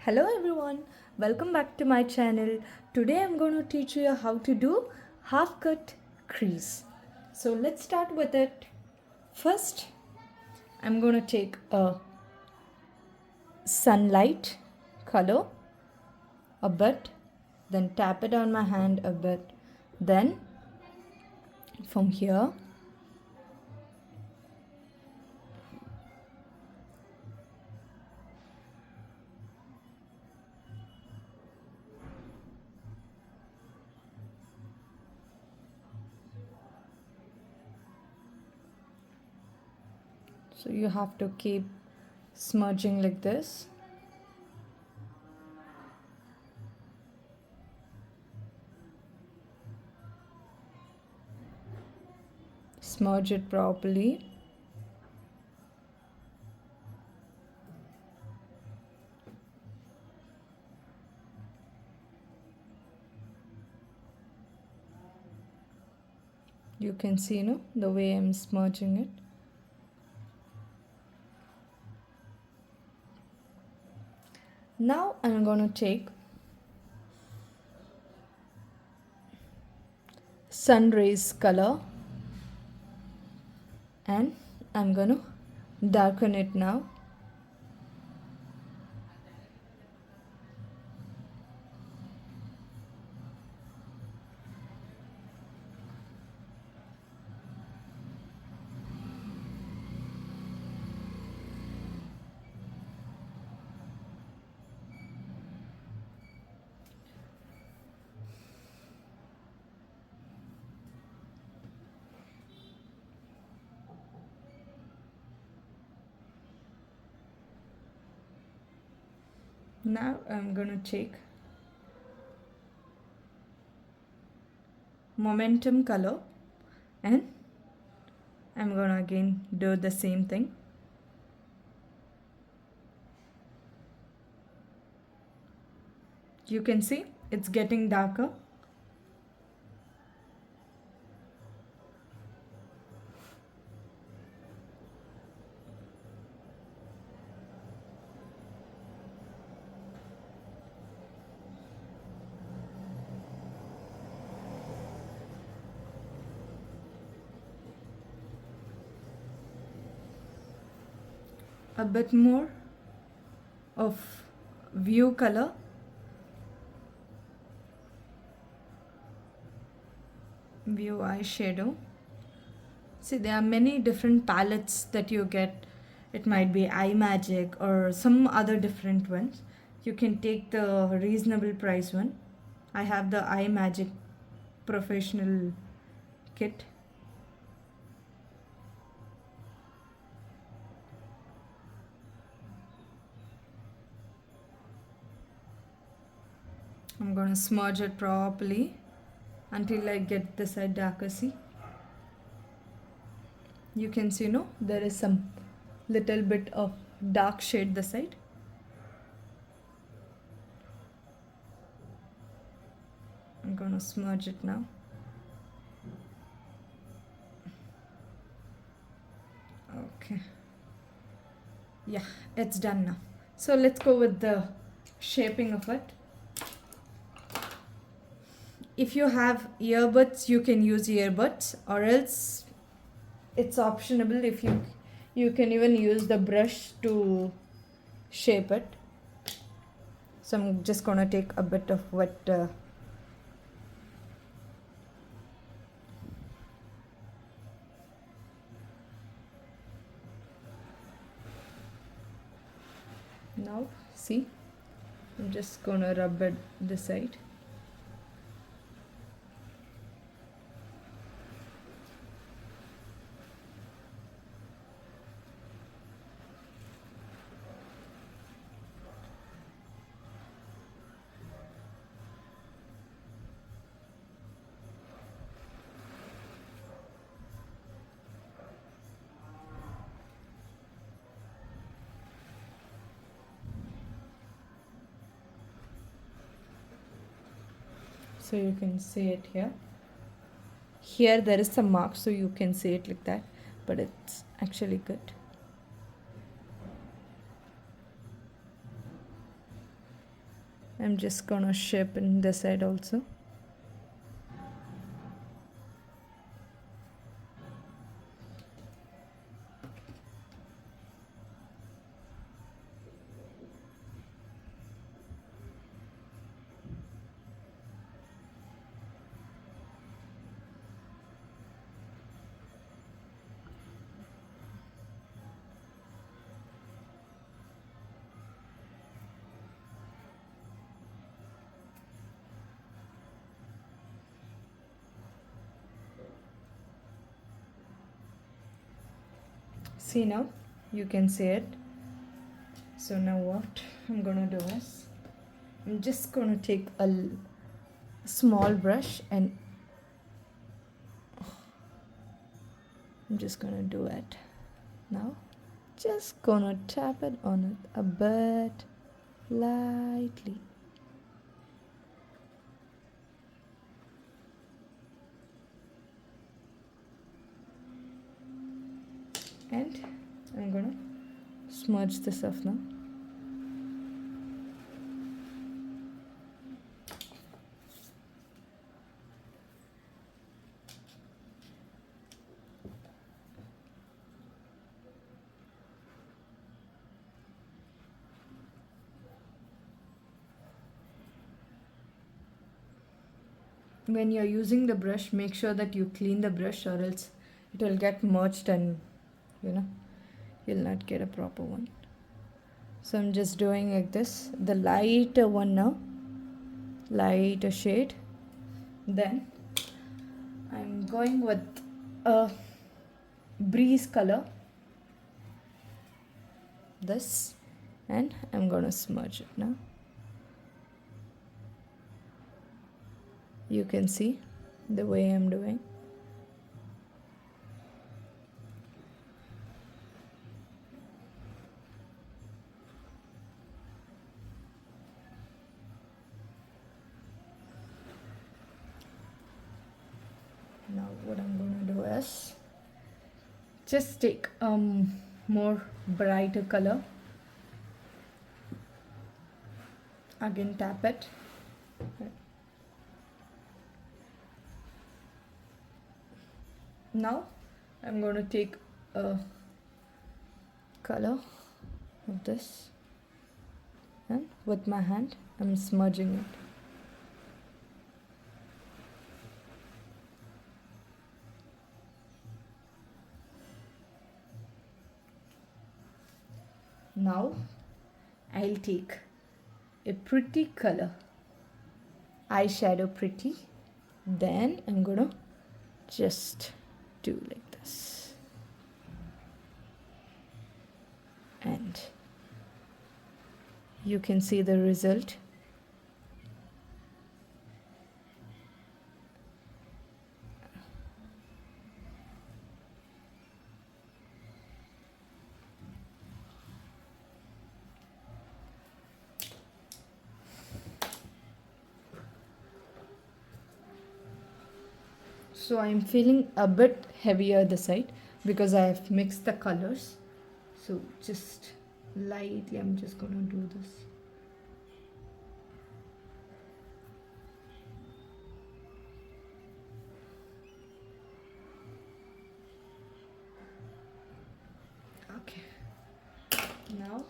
Hello everyone, welcome back to my channel. Today I'm going to teach you how to do half cut crease. So let's start with it. First, I'm going to take a sunlight color a bit, then tap it on my hand a bit. Then from here, so you have to keep smudging like this. Smudge it properly. You can see, the way I'm smudging it. Now I'm going to take sun rays color and I'm going to darken it now. Now I'm going to take momentum color and I'm going to again do the same thing. You can see it's getting darker. A bit more of view color. View eyeshadow. See, there are many different palettes that you get. It might be iMagic or some other different ones. You can take the reasonable price one. I have the iMagic professional kit. I'm going to smudge it properly until I get the side darker. See, you can see, there is some little bit of dark shade the side. I'm going to smudge it now. Okay, yeah, it's done now. So let's go with the shaping of it. If you have earbuds, you can use earbuds, or else it's optional. If you can even use the brush to shape it. So I'm just gonna take a bit of wet now see, I'm just gonna rub it this side. So you can see it here. Here there is some mark, so you can see it like that, but it's actually good. I'm just gonna shape in this side also. See, now you can see it. So now what I'm gonna do is I'm just gonna take a small brush and I'm just gonna do it now. Just gonna tap it on it a bit lightly. And I'm gonna smudge this off now. When you're using the brush, make sure that you clean the brush or else it will get merged and you'll not get a proper one. So I'm just doing like this, the lighter one now, lighter shade. Then I'm going with a breeze color, this, and I'm gonna smudge it now. You can see the way I'm doing. Now what I'm gonna do is just take more brighter color, again tap it. Now I'm going to take a color of this and with my hand I'm smudging it. Now I'll take a pretty color, eyeshadow pretty, then I'm gonna just do like this and you can see the result. So I'm feeling a bit heavier the side because I have mixed the colors. So just lightly I'm just gonna do this. Okay. Now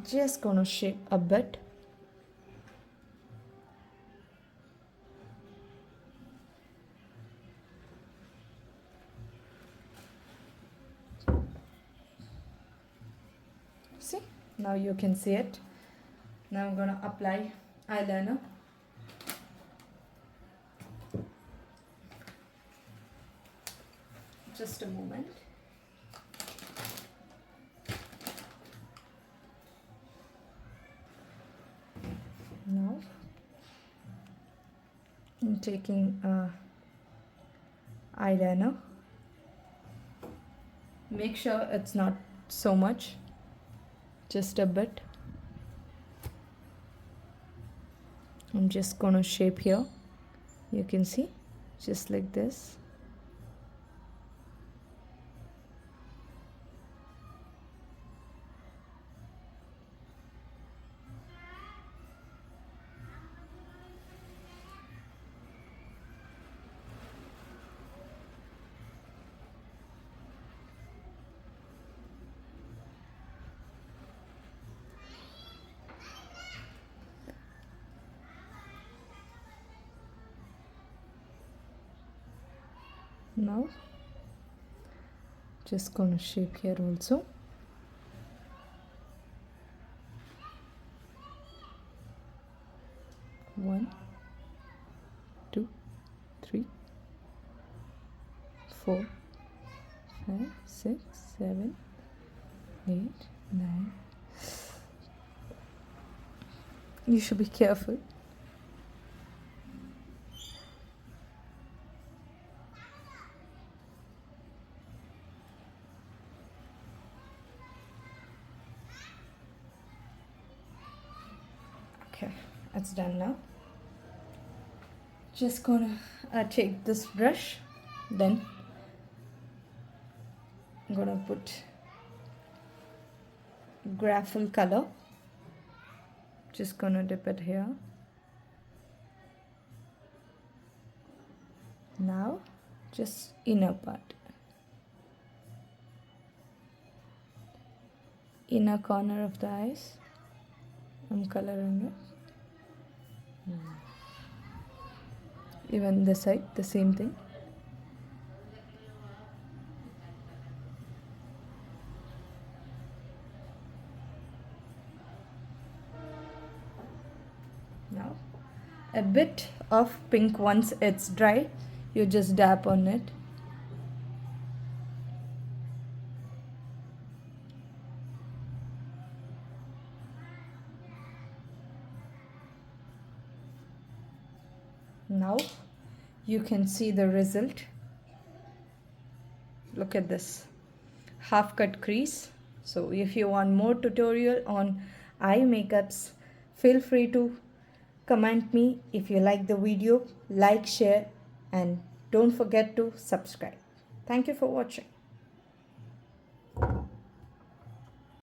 just gonna shape a bit. See, now you can see it. Now I'm gonna apply eyeliner. Just a moment. Now I'm taking eyeliner. Make sure it's not so much, just a bit. I'm just gonna shape here. You can see, just like this. Now just gonna shape here also. One, two, three, 4, 5, 6, 7, 8, 9. You should be careful. Okay, it's done now. Just gonna take this brush, then I'm gonna put graphel color. Just gonna dip it here. Now just inner part, inner corner of the eyes. I'm coloring it. Even this side, the same thing. Now a bit of pink. Once it's dry, you just dab on it. Now you can see the result. Look at this half cut crease. So if you want more tutorial on eye makeups, feel free to comment me. If you like the video, like, share, and don't forget to subscribe. Thank you for watching.